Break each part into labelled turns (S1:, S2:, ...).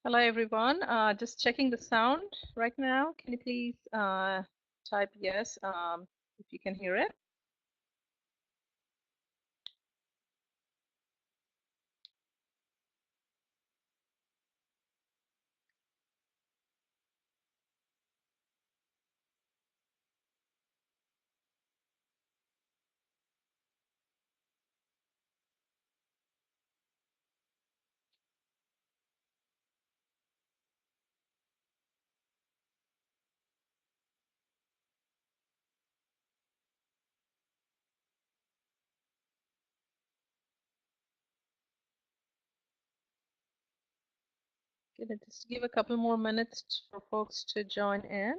S1: Hello, everyone. Just checking the sound right now. Can you please type yes if you can hear it? Gonna just give a couple more minutes for folks to join in.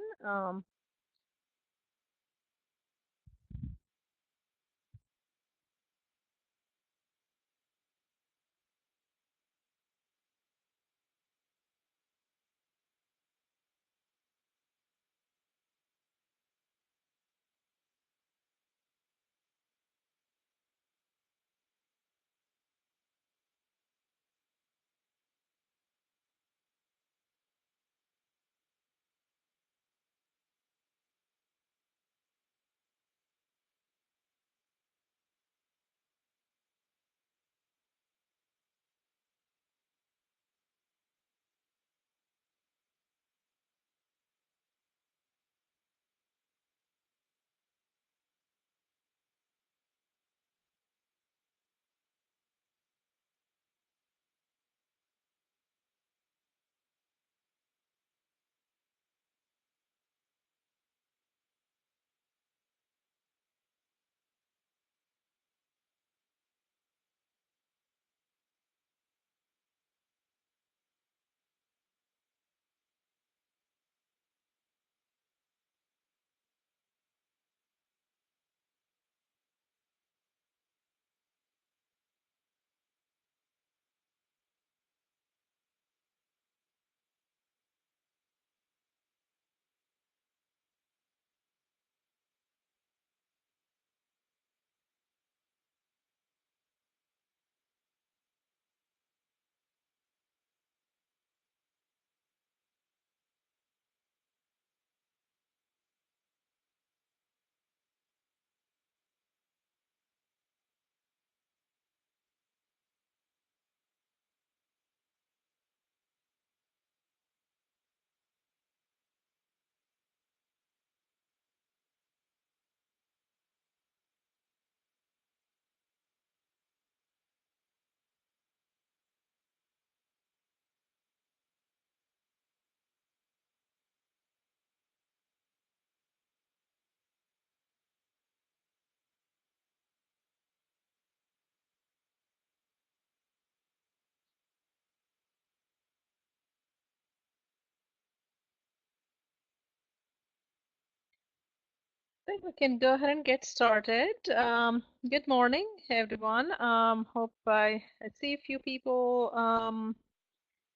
S1: I think we can go ahead and get started. Good morning, everyone. Hope I see a few people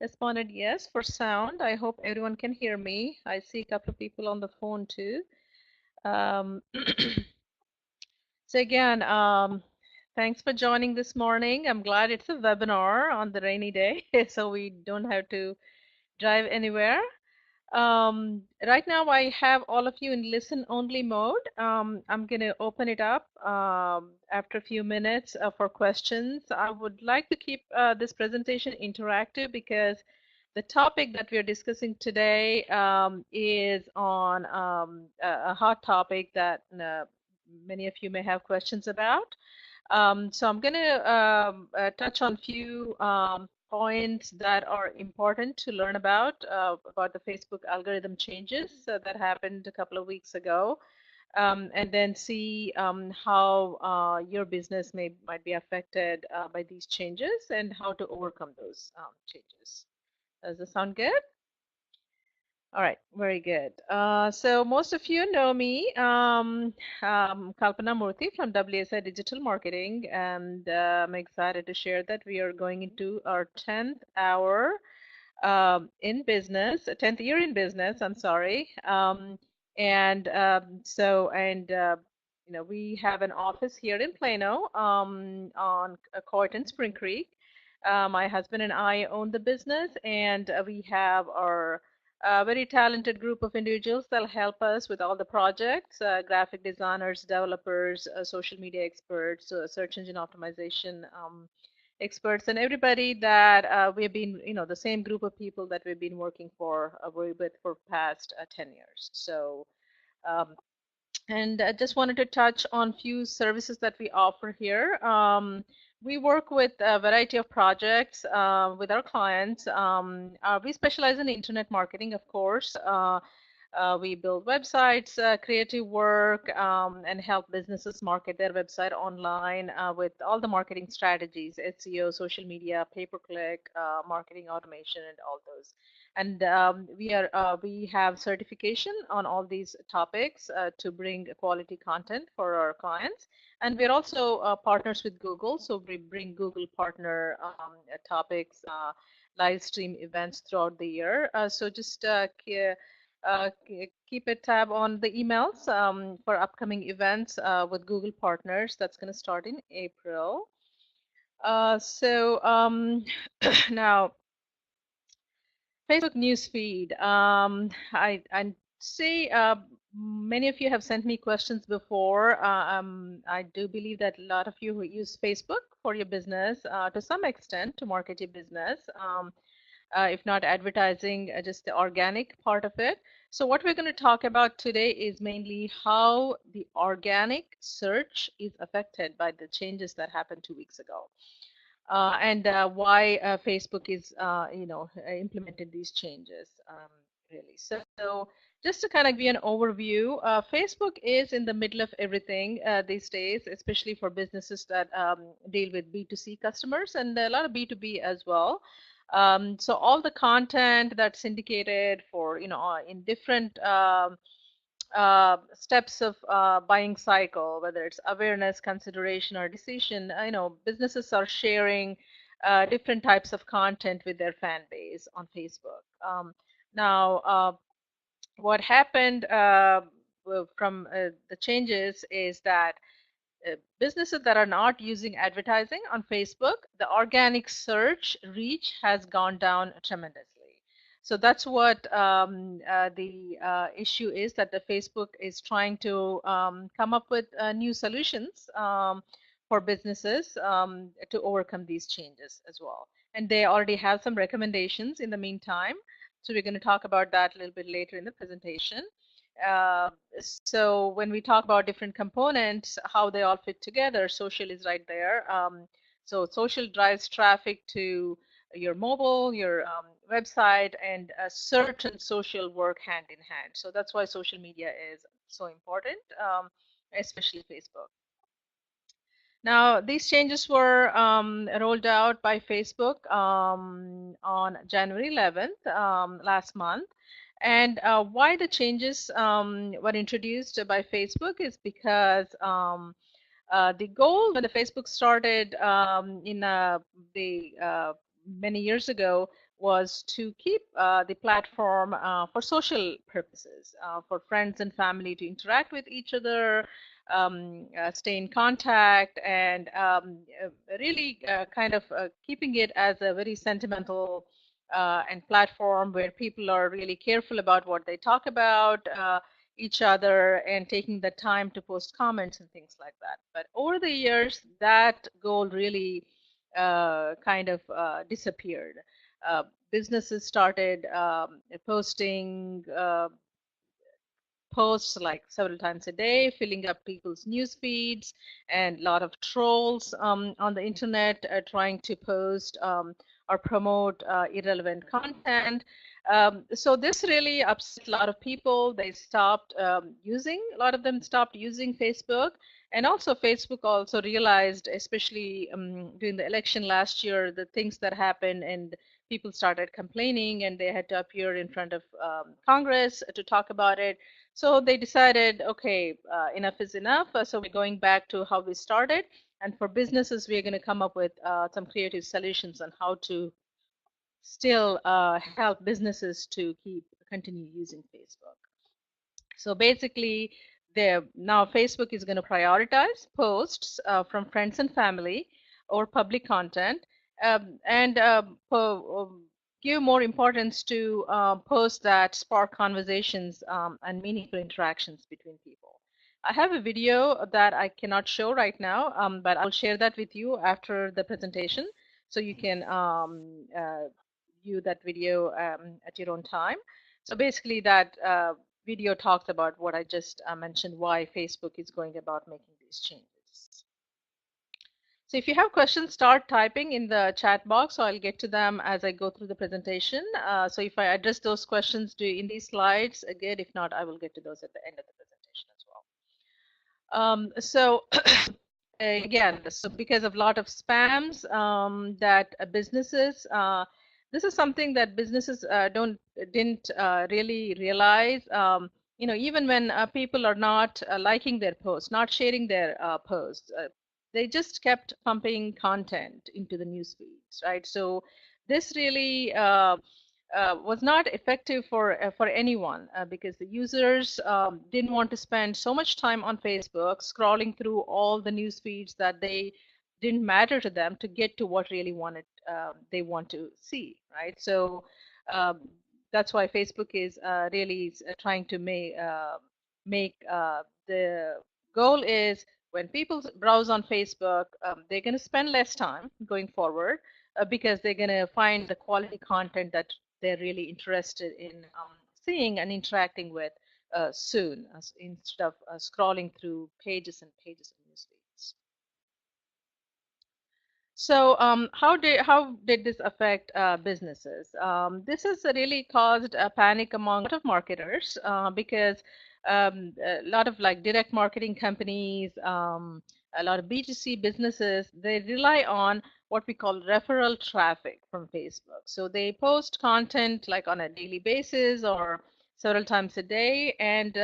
S1: responded yes for sound. I hope everyone can hear me. I see a couple of people on the phone too. Um, So again, thanks for joining this morning. I'm glad it's a webinar on the rainy day, so we don't have to drive anywhere. Right now, I have all of you in listen-only mode. I'm going to open it up after a few minutes for questions. I would like to keep this presentation interactive because the topic that we are discussing today is on a hot topic that many of you may have questions about. So I'm going to touch on a few points that are important to learn about the Facebook algorithm changes that happened a couple of weeks ago, and then see how your business might be affected by these changes and how to overcome those changes. Does this sound good? All right, very good. So most of you know me, Kalpana Murthy from WSI Digital Marketing, and I'm excited to share that we are going into our 10th hour in business, 10th year in business, I'm sorry. You know, we have an office here in Plano on Court and Spring Creek. My husband and I own the business, and we have our very talented group of individuals that'll help us with all the projects, graphic designers, developers, social media experts, search engine optimization experts, and everybody that we've been, the same group of people that we've been working with for past 10 years. So um, and I just wanted to touch on few services that we offer here. We work with a variety of projects with our clients. We specialize in internet marketing, of course. We build websites, creative work, and help businesses market their website online with all the marketing strategies, SEO, social media, pay-per-click, marketing automation, and all those. And we have certification on all these topics to bring quality content for our clients. And we're also partners with Google, so we bring Google partner topics, live stream events throughout the year. So just keep a tab on the emails for upcoming events with Google partners. That's going to start in April. Now, Facebook Newsfeed. I see many of you have sent me questions before. I do believe that a lot of you who use Facebook for your business to some extent to market your business. If not advertising, just the organic part of it. So what we're going to talk about today is mainly how the organic search is affected by the changes that happened 2 weeks ago. And why Facebook is, implemented these changes, really. So just to kind of give you an overview, Facebook is in the middle of everything these days, especially for businesses that deal with B2C customers and a lot of B2B as well. So all the content that's syndicated for, in different steps of buying cycle, whether it's awareness, consideration, or decision, businesses are sharing different types of content with their fan base on Facebook. Now, what happened from the changes is that businesses that are not using advertising on Facebook, the organic search reach has gone down tremendously. So that's what the issue is, that the Facebook is trying to come up with new solutions for businesses to overcome these changes as well. And they already have some recommendations in the meantime. So we're going to talk about that a little bit later in the presentation. Uh, so when we talk about different components, how they all fit together, social is right there. So social drives traffic to your mobile, your website, and search and social work hand in hand. So that's why social media is so important, especially Facebook. Now, these changes were rolled out by Facebook on January 11th, last month. And why the changes were introduced by Facebook is because the goal when the Facebook started in the many years ago was to keep the platform for social purposes, for friends and family to interact with each other, stay in contact, and really kind of keeping it as a very sentimental and platform where people are really careful about what they talk about each other and taking the time to post comments and things like that. But over the years, that goal really kind of disappeared. Businesses started posting posts like several times a day, filling up people's news feeds, and a lot of trolls on the internet trying to post or promote irrelevant content. So this really upset a lot of people. They stopped a lot of them stopped using Facebook. And also Facebook also realized, especially during the election last year, the things that happened, and people started complaining, and they had to appear in front of Congress to talk about it. So they decided, okay, enough is enough. So we're going back to how we started. And for businesses, we're going to come up with some creative solutions on how to still help businesses to continue using Facebook. So basically, now Facebook is going to prioritize posts from friends and family or public content, and give more importance to posts that spark conversations and meaningful interactions between people. I have a video that I cannot show right now, but I'll share that with you after the presentation, so you can view that video at your own time. So basically, that video talks about what I just mentioned, why Facebook is going about making these changes. So if you have questions, start typing in the chat box, so I'll get to them as I go through the presentation. So if I address those questions in these slides, good. If not, I will get to those at the end of the presentation as well. So again, so because of a lot of spams that businesses, this is something that businesses didn't really realize. Even when people are not liking their posts, not sharing their posts, they just kept pumping content into the news feeds, right? So this really was not effective for anyone because the users didn't want to spend so much time on Facebook scrolling through all the news feeds that they didn't matter to them to get to what really they want to see, right? So um, that's why Facebook is really trying to make the goal is when people browse on Facebook, they're going to spend less time going forward because they're going to find the quality content that they're really interested in seeing and interacting with soon, instead of scrolling through pages and pages of news feeds. So how did this affect businesses? This has really caused a panic among a lot of marketers because a lot of like direct marketing companies, a lot of B2C businesses, they rely on what we call referral traffic from Facebook. So they post content like on a daily basis or several times a day, and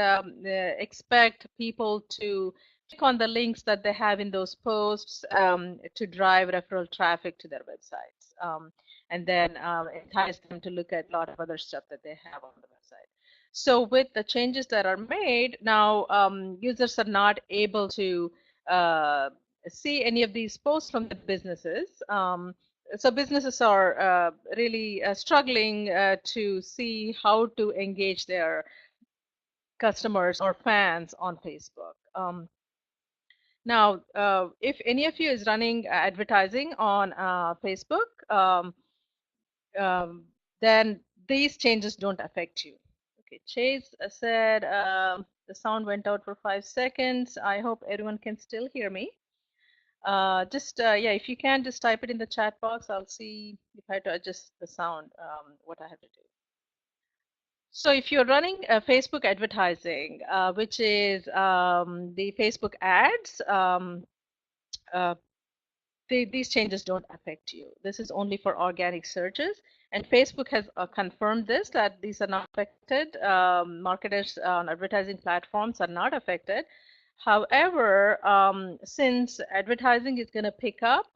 S1: expect people to click on the links that they have in those posts to drive referral traffic to their websites, and then entice them to look at a lot of other stuff that they have on the website. So with the changes that are made now, users are not able to uh, see any of these posts from the businesses. So businesses are really struggling to see how to engage their customers or fans on Facebook. Now, if any of you is running advertising on Facebook, um, then these changes don't affect you. Okay, Chase said the sound went out for 5 seconds. I hope everyone can still hear me. Yeah, if you can, just type it in the chat box. I'll see if I have to adjust the sound, what I have to do. So if you're running Facebook advertising, which is the Facebook ads, uh, these changes don't affect you. This is only for organic searches. And Facebook has confirmed this, that these are not affected. Marketers on advertising platforms are not affected. However, since advertising is going to pick up,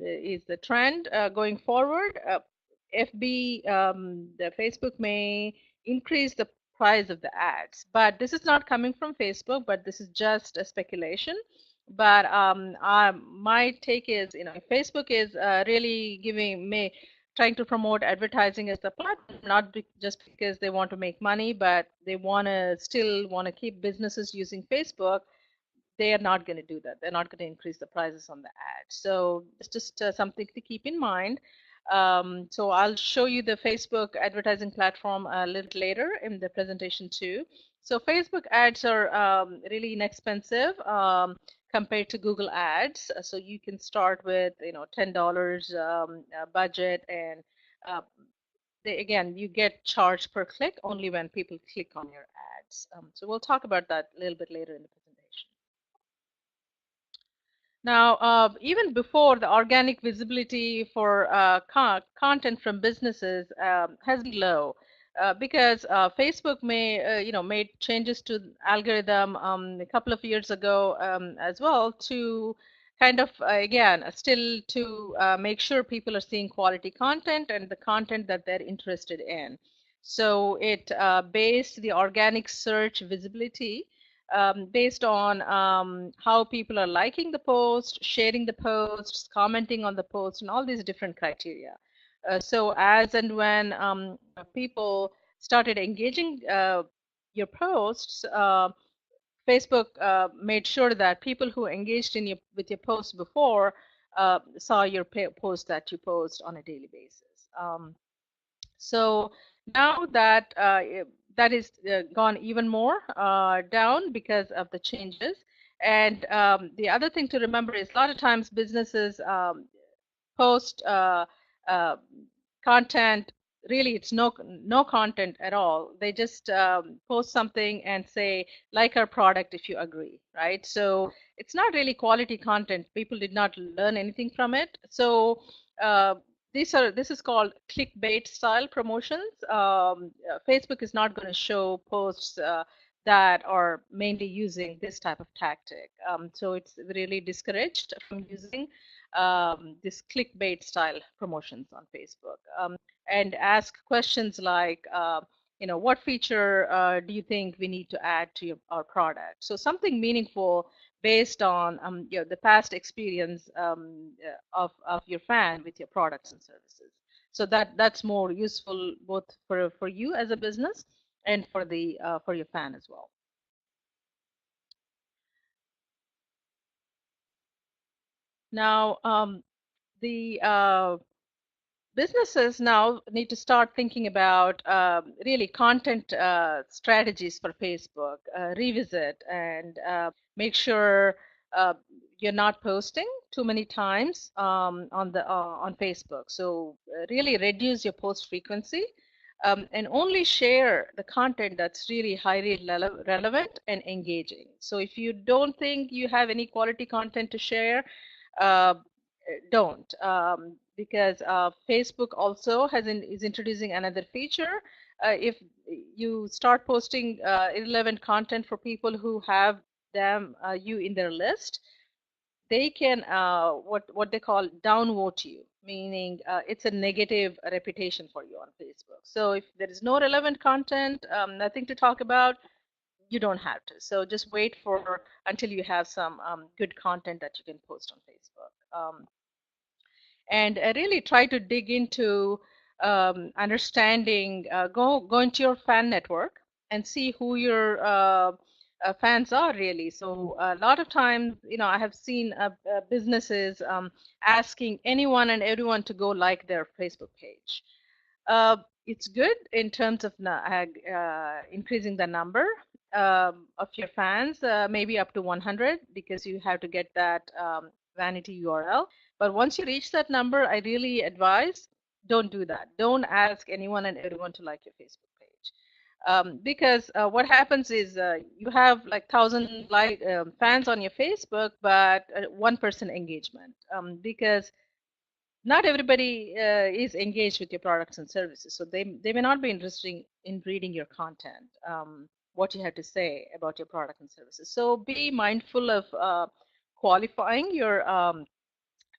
S1: is the trend going forward, the Facebook may increase the price of the ads. But this is not coming from Facebook, but this is just a speculation. But my take is, if Facebook is really trying to promote advertising as a platform, not just because they want to make money, but they still want to keep businesses using Facebook, they are not going to do that. They're not going to increase the prices on the ad. So it's just something to keep in mind. So I'll show you the Facebook advertising platform a little later in the presentation too. So Facebook ads are really inexpensive compared to Google ads. So you can start with $10 budget, and uh, again, you get charged per click only when people click on your ads. So we'll talk about that a little bit later in the presentation. Now, even before, the organic visibility for content from businesses has been low because Facebook made changes to the algorithm a couple of years ago as well, to kind of again still to make sure people are seeing quality content and the content that they're interested in. So it based the organic search visibility based on how people are liking the post, sharing the posts, commenting on the post, and all these different criteria. So as and when people started engaging your posts, Facebook made sure that people who engaged in with your posts before saw your post that you post on a daily basis. So now that that is gone even more down because of the changes. And the other thing to remember is a lot of times businesses post uh, content. Really, it's no content at all. They just post something and say, like our product if you agree, right? So it's not really quality content. People did not learn anything from it. So uh, this is called clickbait style promotions. Facebook is not going to show posts that are mainly using this type of tactic. So it's really discouraged from using this clickbait style promotions on Facebook, and ask questions like, what feature do you think we need to add to our product? So something meaningful based on the past experience of your fan with your products and services. So that's more useful both for you as a business and for your fan as well. Now, the businesses now need to start thinking about really content strategies for Facebook, revisit and make sure uh, you're not posting too many times on Facebook. So really reduce your post frequency and only share the content that's really highly relevant and engaging. So if you don't think you have any quality content to share, uh, don't, because Facebook also is introducing another feature. If you start posting irrelevant content for people who have you in their list, they can what they call downvote you, meaning it's a negative reputation for you on Facebook. So if there is no relevant content, nothing to talk about, you don't have to. So just wait for until you have some good content that you can post on Facebook. And really try to dig into understanding, go into your fan network and see who your fans are really. So a lot of times, I have seen businesses asking anyone and everyone to go like their Facebook page. uh, it's good in terms of increasing the number of your fans, maybe up to 100, because you have to get that vanity URL. But once you reach that number, I really advise don't do that. Don't ask anyone and everyone to like your Facebook page. Because what happens is you have like 1,000 fans on your Facebook, but 1% engagement, because not everybody is engaged with your products and services, so they may not be interested in reading your content, what you have to say about your product and services. So be mindful of qualifying your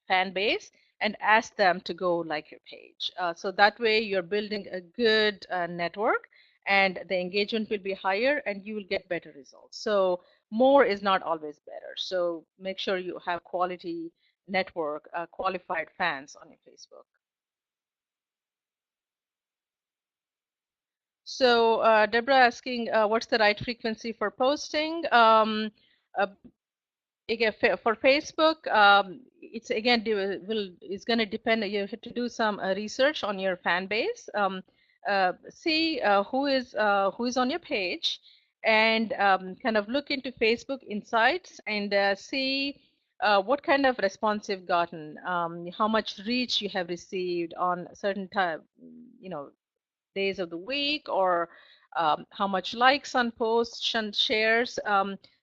S1: fan base and ask them to go like your page. So that way you're building a good network and the engagement will be higher and you will get better results. So more is not always better. So make sure you have quality network, qualified fans on your Facebook. So Deborah asking, what's the right frequency for posting? Uh, Again, for Facebook, it's again it's going to depend. You have to do some research on your fan base. See who is on your page, and kind of look into Facebook Insights and see what kind of response you've gotten, how much reach you have received on certain time, days of the week, or how much likes on posts and shares.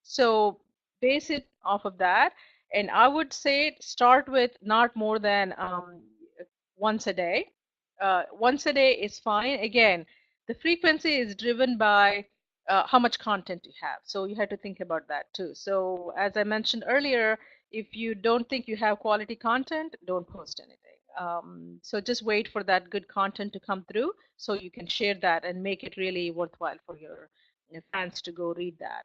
S1: So base it off of that. And I would say start with not more than once a day. Once a day is fine. Again, the frequency is driven by how much content you have. So you have to think about that too. So as I mentioned earlier, if you don't think you have quality content, don't post anything. So just wait for that good content to come through so you can share that and make it really worthwhile for your fans to go read that.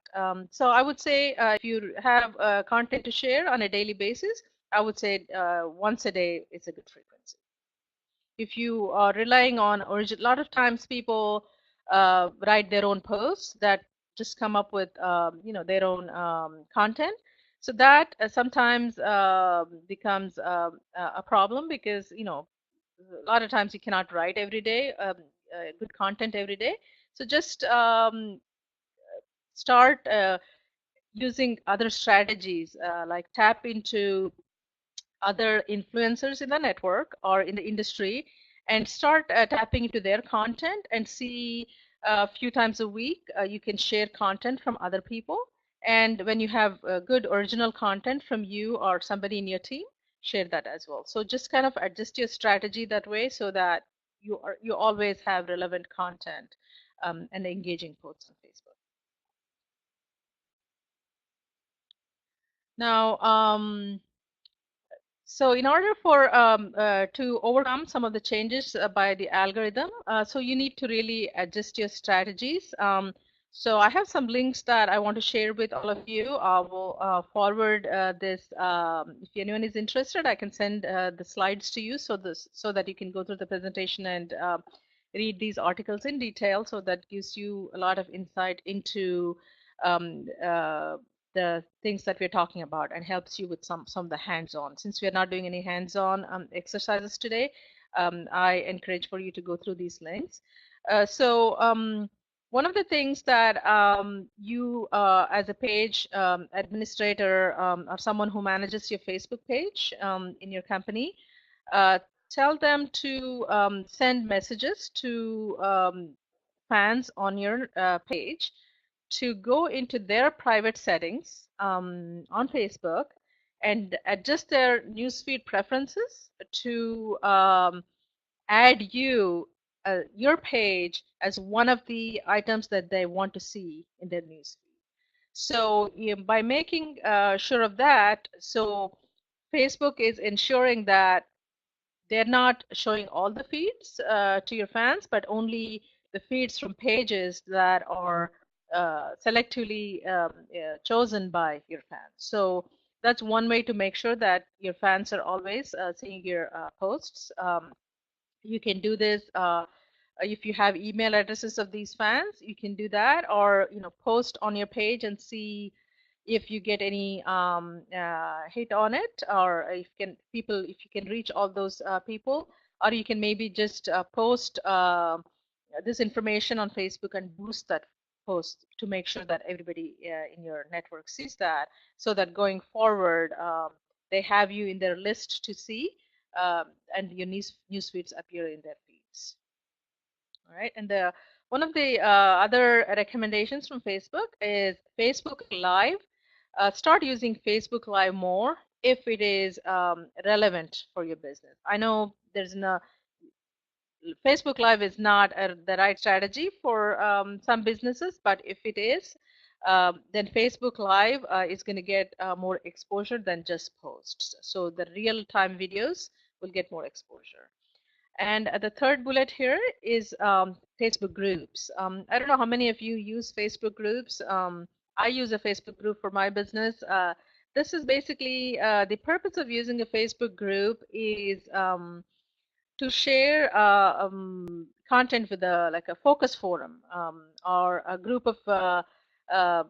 S1: So I would say if you have content to share on a daily basis, I would say once a day is a good frequency. If you are relying on original, a lot of times people write their own posts that just come up with their own content. So that sometimes becomes a problem because a lot of times you cannot write every day good content every day. So just start using other strategies like tap into other influencers in the network or in the industry and start tapping into their content and see a few times a week you can share content from other people. And when you have good original content from you or somebody in your team, share that as well. So just kind of adjust your strategy that way so that you always have relevant content and engaging posts on Facebook. Now, so in order for to overcome some of the changes by the algorithm, so you need to really adjust your strategies. So I have some links that I want to share with all of you. I will forward this. If anyone is interested, I can send the slides to you so that you can go through the presentation and read these articles in detail. So that gives you a lot of insight into um, uh, the things that we're talking about and helps you with some of the hands-on. Since we are not doing any hands-on exercises today, I encourage for you to go through these links. One of the things that you as a page administrator or someone who manages your Facebook page in your company, uh, tell them to send messages to fans on your page to go into their private settings on Facebook and adjust their newsfeed preferences to add your page as one of the items that they want to see in their newsfeed. So by making sure of that, so Facebook is ensuring that they're not showing all the feeds to your fans, but only the feeds from pages that are selectively chosen by your fans. So that's one way to make sure that your fans are always seeing your posts. You can do this if you have email addresses of these fans, you can do that, or post on your page and see if you get any hit on it, or if you can reach all those people, or you can maybe just post this information on Facebook and boost that post to make sure that everybody in your network sees that, so that going forward they have you in their list to see, um, and your news feeds appear in their feeds. All right, and one of the other recommendations from Facebook is Facebook Live. Start using Facebook Live more if it is relevant for your business. I know there's no Facebook Live is not the right strategy for some businesses, but if it is, then Facebook Live is going to get more exposure than just posts. So the real-time videos will get more exposure. And the third bullet here is Facebook groups. I don't know how many of you use Facebook groups. I use a Facebook group for my business. This is basically the purpose of using a Facebook group is to share content with a focus forum or a group of uh,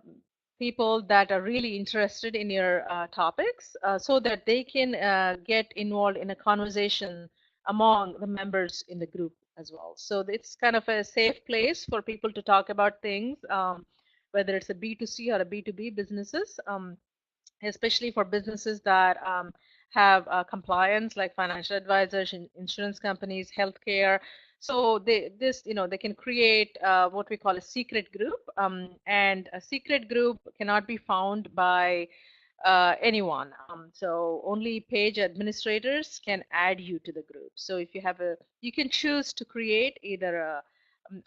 S1: people that are really interested in your topics, so that they can get involved in a conversation among the members in the group as well. So it's kind of a safe place for people to talk about things, whether it's a B2C or a B2B businesses. Especially for businesses that have compliance, like financial advisors, insurance companies, healthcare. So they can create what we call a secret group, and a secret group cannot be found by anyone. So only page administrators can add you to the group. So if you can choose to create either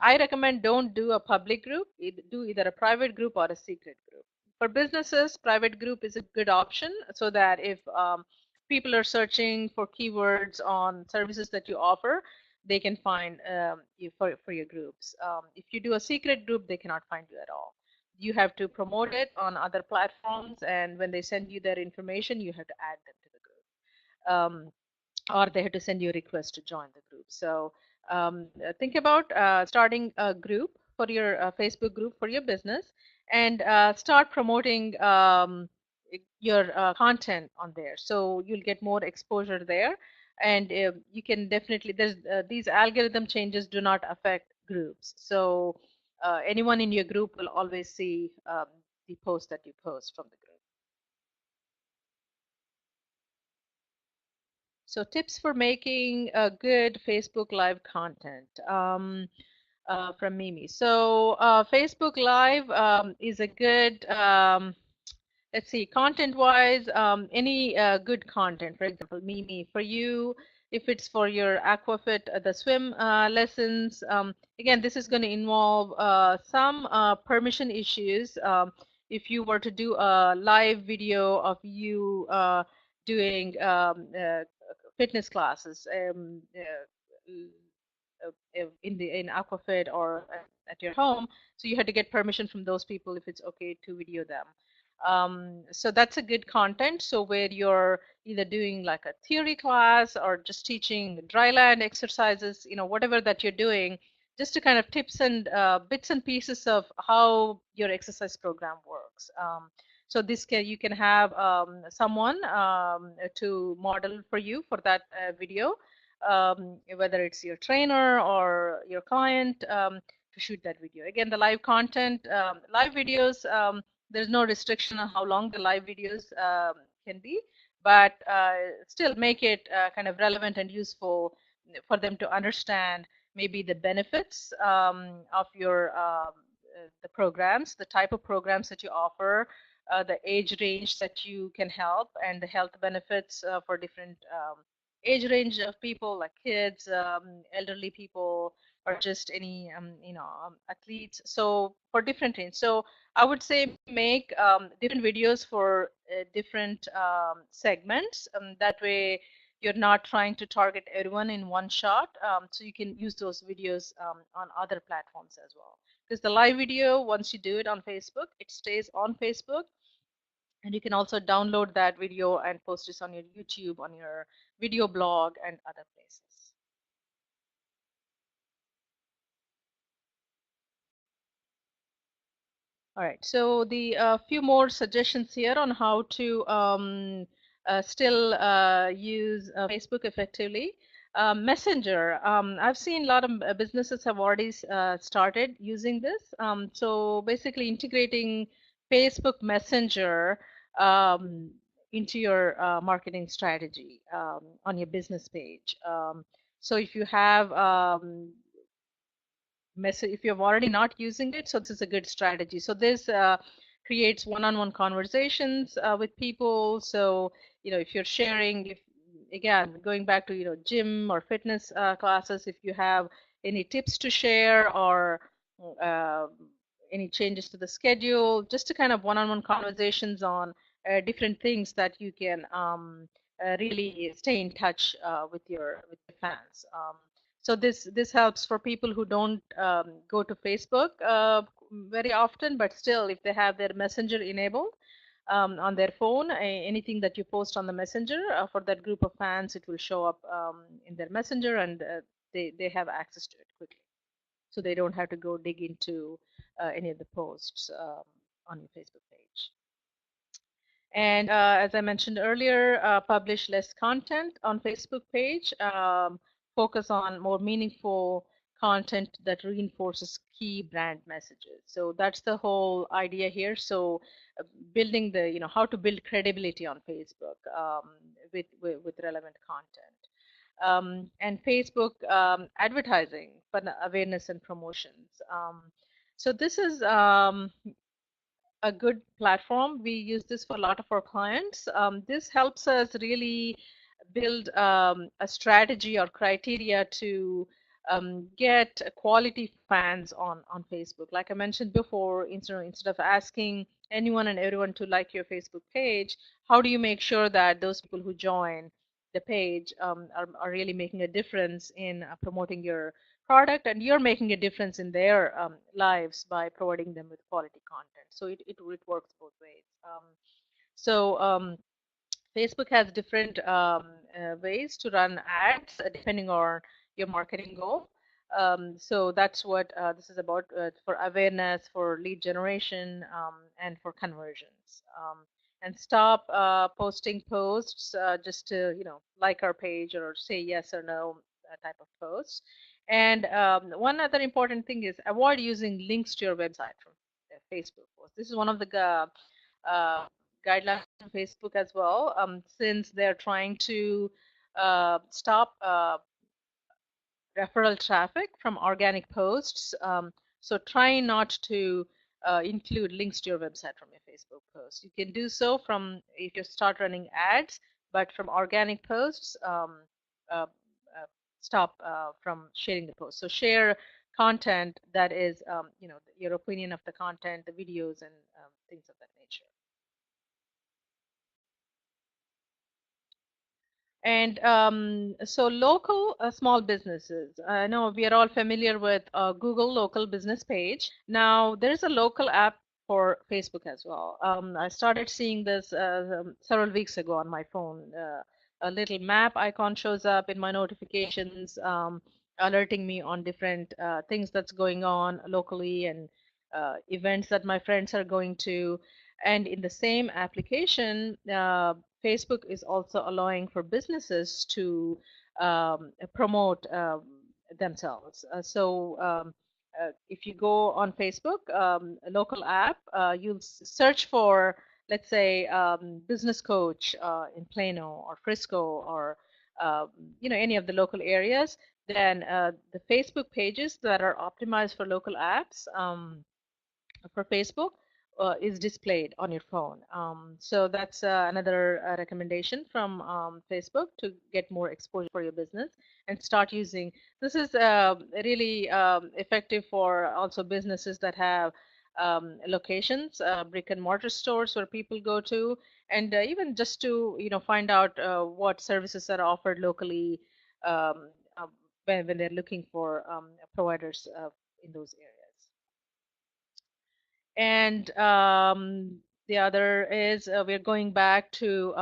S1: I recommend don't do a public group, do either a private group or a secret group. For businesses, private group is a good option, so that if people are searching for keywords on services that you offer, they can find you for your groups. If you do a secret group, they cannot find you at all. You have to promote it on other platforms, and when they send you their information, you have to add them to the group. Or they have to send you a request to join the group. So think about starting a group for your Facebook group for your business, and start promoting your content on there. So you'll get more exposure there, and you can definitely, there's these algorithm changes do not affect groups. So anyone in your group will always see the post that you post from the group. So tips for making a good Facebook Live content from Mimi. So Facebook Live is a good, let's see, content-wise, any good content. For example, Mimi, for you, if it's for your aquafit, the swim lessons, again, this is going to involve some permission issues. If you were to do a live video of you doing fitness classes in aquafit or at your home, so you had to get permission from those people if it's okay to video them. So that's a good content. So where you're either doing like a theory class or just teaching dry land exercises, whatever that you're doing, just to kind of tips and bits and pieces of how your exercise program works. So this you can have someone to model for you for that video, whether it's your trainer or your client, to shoot that video. Again, the live content, live videos, there's no restriction on how long the live videos can be, but still make it kind of relevant and useful for them to understand maybe the benefits of your the programs, the type of programs that you offer, the age range that you can help, and the health benefits for different age range of people, like kids, elderly people, or just any athletes. So for different range. So I would say make different videos for different segments. That way you're not trying to target everyone in one shot. So you can use those videos on other platforms as well. Because the live video, once you do it on Facebook, it stays on Facebook, and you can also download that video and post it on your YouTube, on your video blog, and other places. All right, so the few more suggestions here on how to still use Facebook effectively. Messenger, I've seen a lot of businesses have already started using this. So basically integrating Facebook Messenger into your marketing strategy on your business page. So if you have message, if you're already not using it, so this is a good strategy. So this creates one-on-one conversations with people. So if you're sharing, if again going back to gym or fitness classes, if you have any tips to share, or uh, any changes to the schedule, just to kind of one-on-one conversations on different things that you can really stay in touch with your fans. So this helps for people who don't go to Facebook very often, but still, if they have their Messenger enabled on their phone, anything that you post on the Messenger for that group of fans, it will show up in their Messenger, and they have access to it quickly, so they don't have to go dig into any of the posts on your Facebook page. And as I mentioned earlier, publish less content on Facebook page. Focus on more meaningful content that reinforces key brand messages. So that's the whole idea here. So building how to build credibility on Facebook with relevant content. And Facebook advertising for awareness and promotions. So this is a good platform. We use this for a lot of our clients. This helps us really build a strategy or criteria to get quality fans on Facebook. Like I mentioned before, instead of asking anyone and everyone to like your Facebook page, how do you make sure that those people who join the page are really making a difference in promoting your product, and you're making a difference in their lives by providing them with quality content. So it works both ways. So Facebook has different ways to run ads depending on your marketing goal. So that's what this is about for awareness, for lead generation, and for conversions. And stop posting posts just to like our page or say yes or no type of posts. And one other important thing is avoid using links to your website from Facebook posts. This is one of the uh, guidelines on Facebook as well, since they're trying to stop referral traffic from organic posts. So try not to include links to your website from your Facebook posts. You can do so from if you start running ads, but from organic posts, uh, stop from sharing the post. So share content that is, your opinion of the content, the videos, and things of that nature. And so local small businesses. I know we are all familiar with Google local business page. Now there's a local app for Facebook as well. I started seeing this several weeks ago on my phone. A little map icon shows up in my notifications, alerting me on different things that's going on locally and events that my friends are going to. And in the same application, Facebook is also allowing for businesses to promote themselves. If you go on Facebook, a local app, you'll search for, let's say, business coach in Plano or Frisco or um, any of the local areas. Then the Facebook pages that are optimized for local apps. For Facebook is displayed on your phone. So that's another recommendation from Facebook to get more exposure for your business and start using. This is really effective for also businesses that have locations, brick and mortar stores where people go to, and even just to find out what services are offered locally when they're looking for providers in those areas. And the other is we're going back to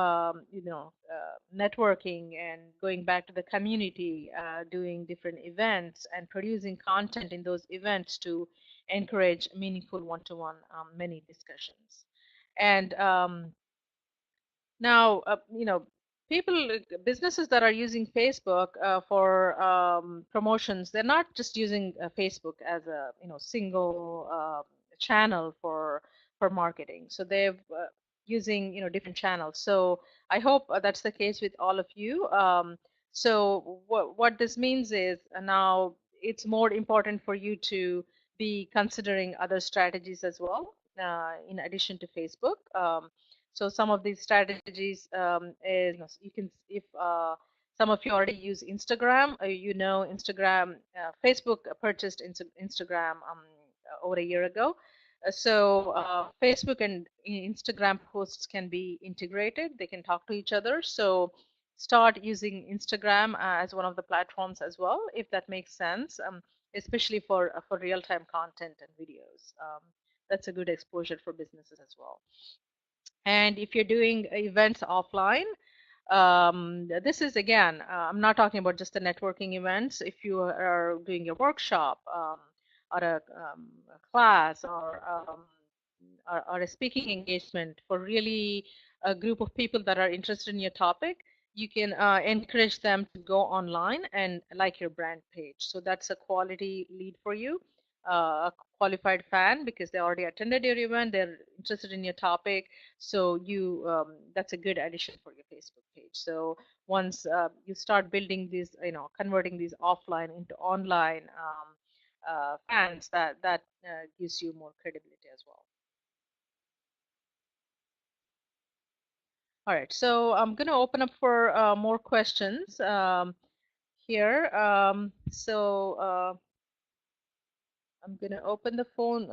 S1: networking and going back to the community, doing different events and producing content in those events to encourage meaningful one-to-one many discussions. And now, people, businesses that are using Facebook for promotions, they're not just using Facebook as a, single channel for marketing. So they're using, different channels. So I hope that's the case with all of you. So what this means is now it's more important for you to be considering other strategies as well, in addition to Facebook. So some of these strategies is you can if some of you already use Instagram, Instagram, Facebook purchased Instagram over a year ago. Facebook and Instagram posts can be integrated. They can talk to each other. So start using Instagram as one of the platforms as well, if that makes sense, especially for real-time content and videos. That's a good exposure for businesses as well. And if you're doing events offline, this is again, I'm not talking about just the networking events. If you are doing a workshop or a class or a speaking engagement for really a group of people that are interested in your topic, you can encourage them to go online and like your brand page. So that's a quality lead for you, a qualified fan because they already attended your event, they're interested in your topic. So that's a good addition for your Facebook page. So once you start building these, converting these offline into online fans, that gives you more credibility as well. All right, so I'm going to open up for more questions here. I'm going to open the phone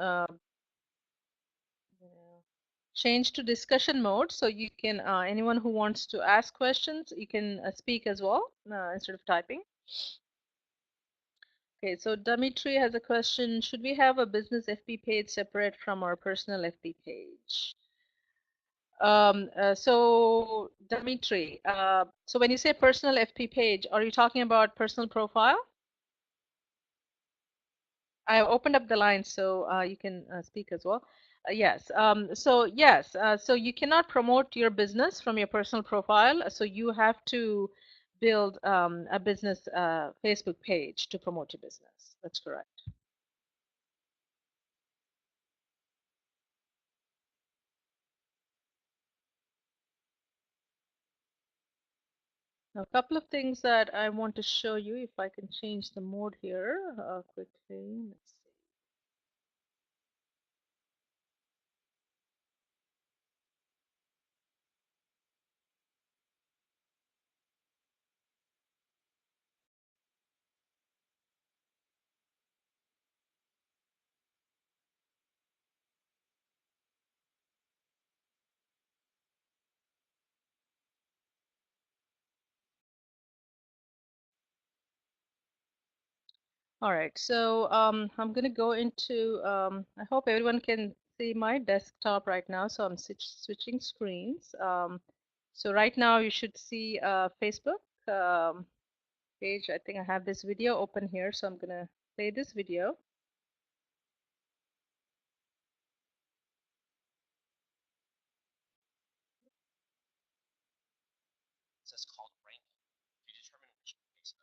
S1: change to discussion mode, so you can anyone who wants to ask questions, you can speak as well instead of typing. Okay, so Dimitri has a question. Should we have a business FB page separate from our personal FB page? So Dimitri, so when you say personal FB page, are you talking about personal profile? I have opened up the line so you can speak as well. Yes. So you cannot promote your business from your personal profile. So you have to build a business Facebook page to promote your business. That's correct. Now, a couple of things that I want to show you, if I can change the mode here quickly. Let's see. All right, so I'm going to go into, I hope everyone can see my desktop right now. So I'm switching screens. So right now you should see Facebook page. I think I have this video open here. So I'm going to play this video. It's called ranking to determine which Facebook.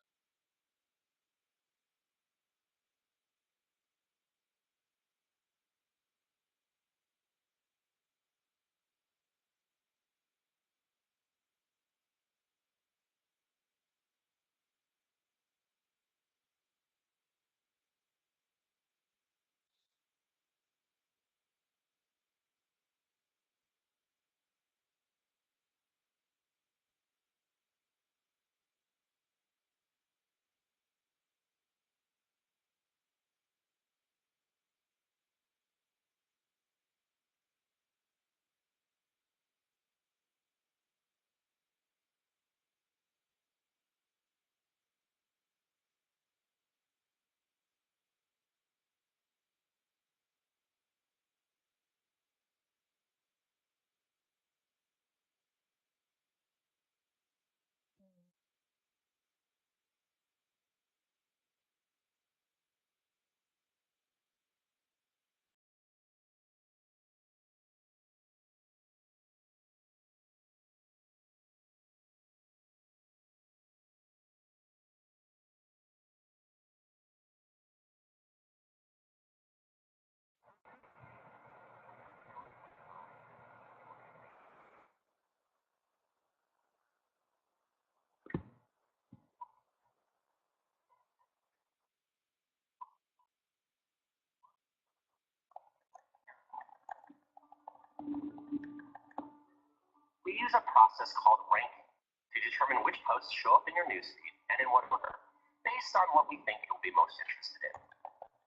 S1: We use a process called ranking to determine which posts show up in your newsfeed and in what order, based on what we think you'll be most interested in.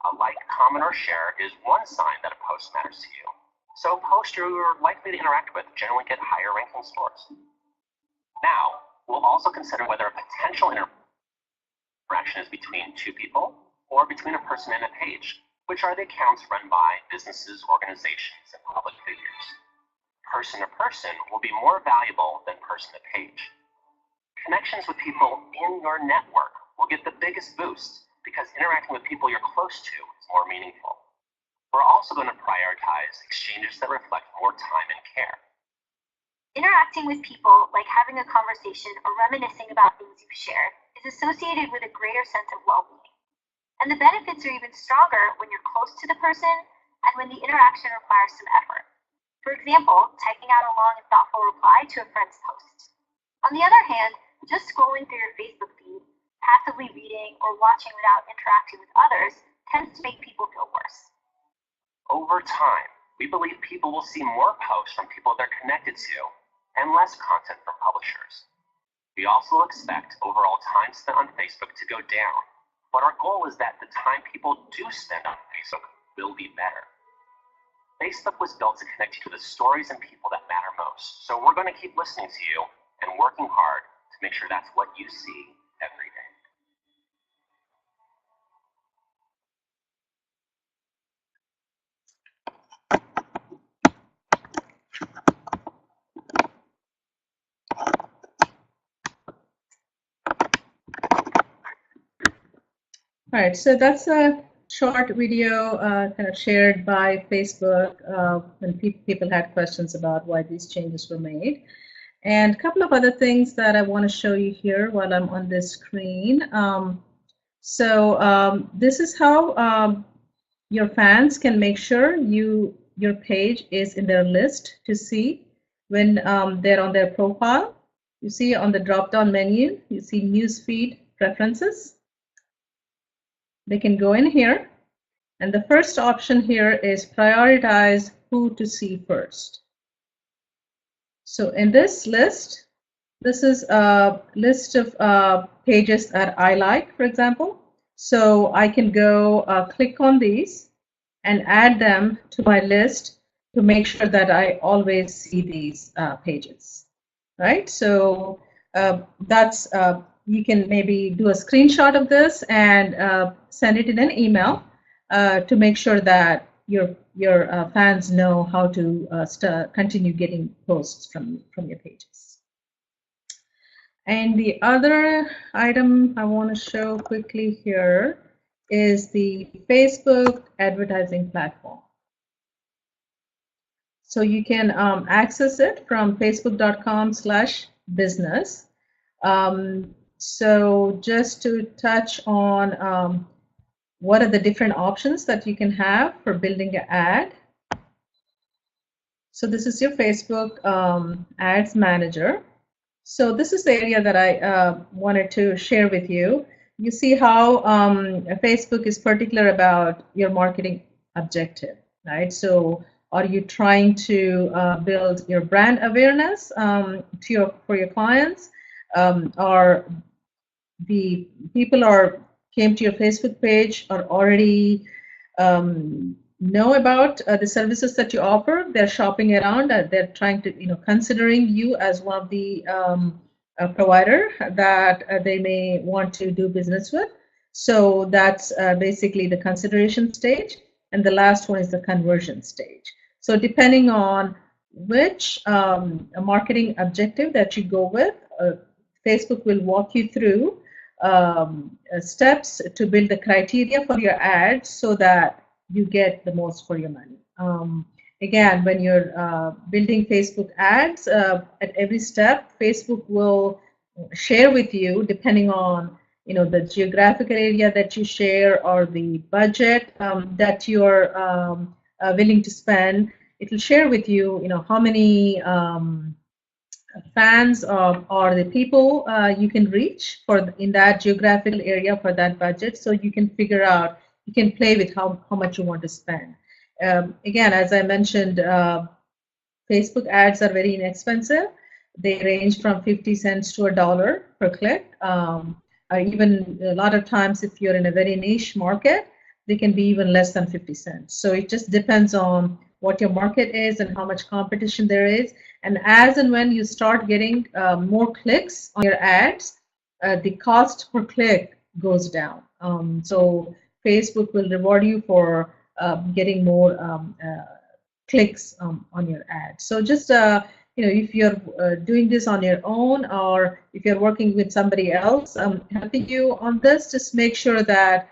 S1: A like, comment, or share is one sign that a post matters to you. So posts you're likely to interact with generally get higher ranking scores. Now, we'll also consider whether a potential interaction is between two people or between a person and a page, which are the accounts run by businesses, organizations, and public figures. Person to person will be more valuable than person to page. Connections with people in your network will get the biggest boost because interacting with people you're close to is more meaningful. We're also going to prioritize exchanges that reflect more time and care. Interacting with people, like having a conversation or reminiscing about things you've shared, is associated with a greater sense of well-being. And the benefits are even stronger when you're close to the person and when the interaction requires some effort. For example, typing out a long and thoughtful reply to a friend's post. On the other hand, just scrolling through your Facebook feed, passively reading, or watching without interacting with others tends to make people feel worse. Over time, we believe people will see more posts from people they're connected to and less content from publishers. We also expect overall time spent on Facebook to go down, but our goal is that the time people do spend on Facebook will be better.
S2: Facebook was built to connect you to the stories and people that matter most. So we're going to keep listening to you and working hard to make sure that's what you see every day.
S1: All right, so that's a short video kind of shared by Facebook when people had questions about why these changes were made. And a couple of other things that I want to show you here while I'm on this screen. This is how your fans can make sure your page is in their list to see when they're on their profile. You see on the drop-down menu, you see Newsfeed preferences. They can go in here, and the first option here is prioritize who to see first. So in this list, this is a list of pages that I like, for example. So I can go click on these and add them to my list to make sure that I always see these pages, right? So that's you can maybe do a screenshot of this and send it in an email to make sure that your fans know how to continue getting posts from your pages. And the other item I want to show quickly here is the Facebook advertising platform. So you can access it from facebook.com/business. So just to touch on what are the different options that you can have for building an ad. So this is your Facebook Ads Manager. So this is the area that I wanted to share with you. You see how Facebook is particular about your marketing objective, right? So are you trying to build your brand awareness for your clients? Or the people came to your Facebook page are already know about the services that you offer. They're shopping around. They're trying to, considering you as one of the provider that they may want to do business with. So that's basically the consideration stage. And the last one is the conversion stage. So depending on which marketing objective that you go with, Facebook will walk you through steps to build the criteria for your ads so that you get the most for your money. Again, when you're building Facebook ads, at every step, Facebook will share with you, depending on the geographical area that you share or the budget that you're willing to spend. It will share with you, how many fans or the people you can reach in that geographical area for that budget, so you can figure out, you can play with how much you want to spend. Again, as I mentioned, Facebook ads are very inexpensive. They range from 50 cents to $1 per click. Even a lot of times, if you're in a very niche market, they can be even less than 50 cents. So it just depends on what your market is and how much competition there is. And as and when you start getting more clicks on your ads, the cost per click goes down. So Facebook will reward you for getting more clicks on your ad. So just if you're doing this on your own, or if you're working with somebody else helping you on this, just make sure that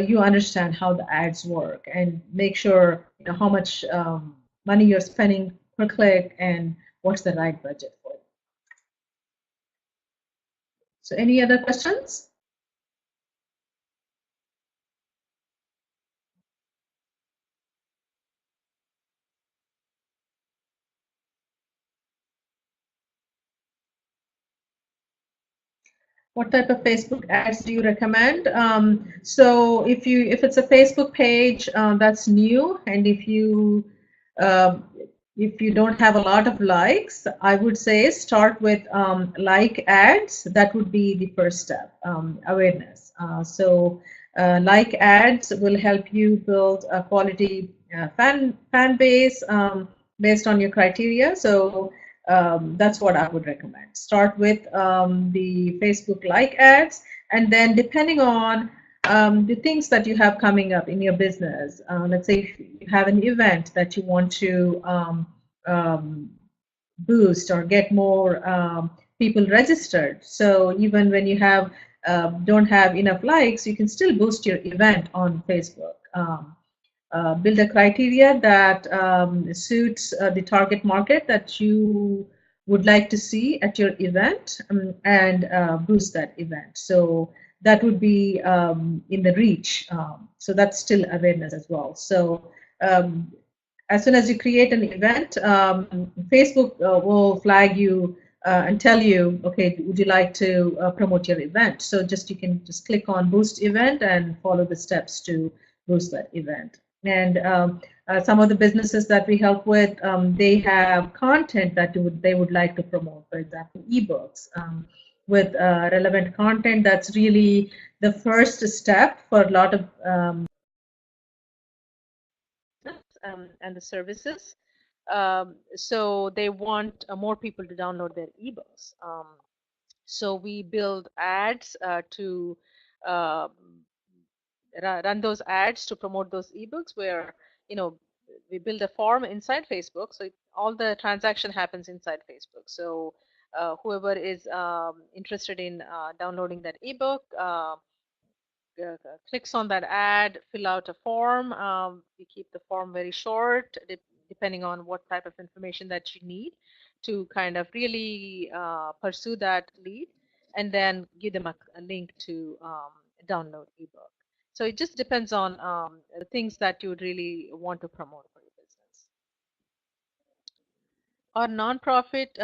S1: you understand how the ads work and make sure how much money you're spending per click and what's the right budget for it. So any other questions? What type of Facebook ads do you recommend? So if it's a Facebook page that's new, and if you don't have a lot of likes, I would say start with like ads. That would be the first step, awareness. Like ads will help you build a quality fan base based on your criteria. So that's what I would recommend. Start with the Facebook like ads, and then depending on the things that you have coming up in your business, let's say if you have an event that you want to um, boost or get more people registered. So even when you have don't have enough likes, you can still boost your event on Facebook. Build a criteria that suits the target market that you would like to see at your event, and boost that event. So that would be in the reach. So that's still awareness as well. So um, as soon as you create an event, Facebook will flag you and tell you, okay, would you like to promote your event? So just you can just click on boost event and follow the steps to boost that event. And some of the businesses that we help with, they have content that they would like to promote, for example, ebooks. With relevant content, that's really the first step for a lot of and the services. So they want more people to download their ebooks. So we build ads to uh, run those ads to promote those ebooks, where we build a form inside Facebook, so all the transaction happens inside Facebook. So whoever is interested in downloading that ebook clicks on that ad, fill out a form. We keep the form very short, depending on what type of information that you need to kind of really pursue that lead, and then give them a link to download ebook. So it just depends on the things that you would really want to promote for your business. Or nonprofit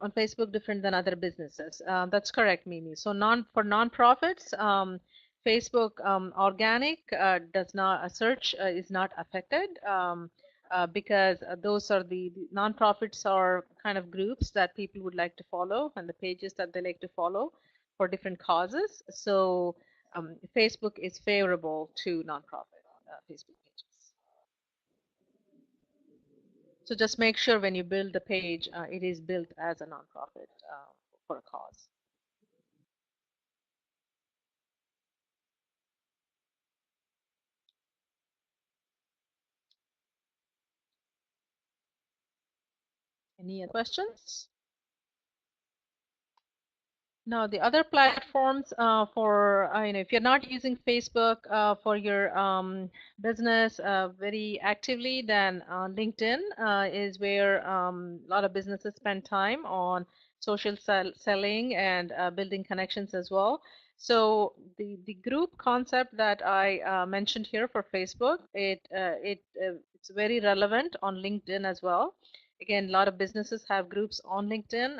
S1: on Facebook different than other businesses? That's correct, Mimi. So for nonprofits, Facebook organic does not search is not affected, because those are the nonprofits are kind of groups that people would like to follow, and the pages that they like to follow for different causes. So Facebook is favorable to nonprofit Facebook pages. So just make sure when you build the page, it is built as a nonprofit for a cause. Any other questions? Now, the other platforms for, if you're not using Facebook for your business very actively, then LinkedIn is where a lot of businesses spend time on social selling and building connections as well. So the group concept that I mentioned here for Facebook, it's very relevant on LinkedIn as well. Again, a lot of businesses have groups on LinkedIn.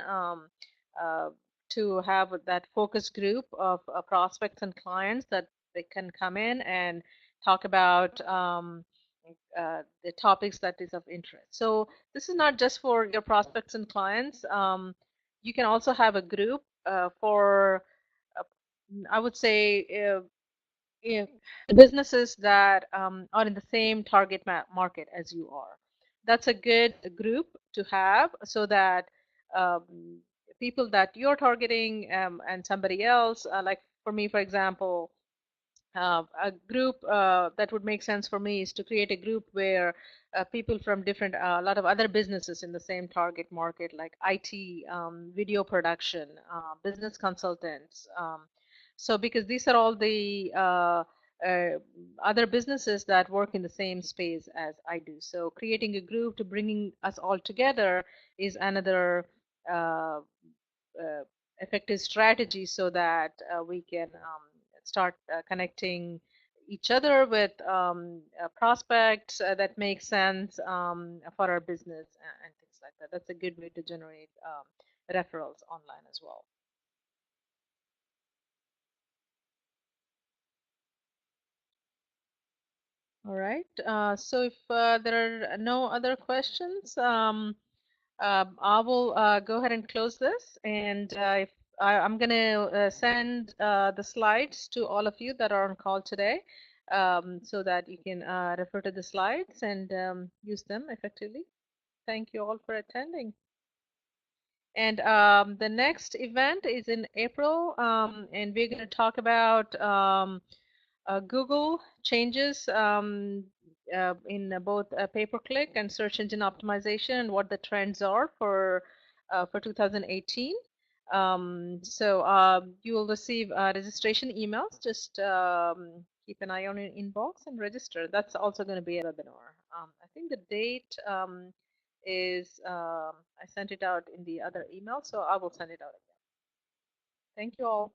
S1: Uh, to have that focus group of prospects and clients that they can come in and talk about the topics that is of interest. So this is not just for your prospects and clients. You can also have a group for, uh, I would say, if the businesses that are in the same target market as you are. That's a good group to have, so that um, people that you're targeting and somebody else, like for me, for example, a group that would make sense for me is to create a group where people from different, a lot of other businesses in the same target market, like IT, video production, business consultants. So because these are all the uh, other businesses that work in the same space as I do. So creating a group to bringing us all together is another uh, effective strategy, so that we can start connecting each other with prospects that make sense for our business, and things like that. That's a good way to generate referrals online as well. All right. So if there are no other questions, I will go ahead and close this. And if I'm going to send the slides to all of you that are on call today. so that you can refer to the slides and use them effectively. Thank you all for attending. And the next event is in April, and we're going to talk about Google changes in both pay-per-click and search engine optimization, and what the trends are for 2018. So you will receive registration emails. Just keep an eye on your inbox and register. That's also going to be a webinar. I think the date is I sent it out in the other email, so I will send it out again. Thank you all.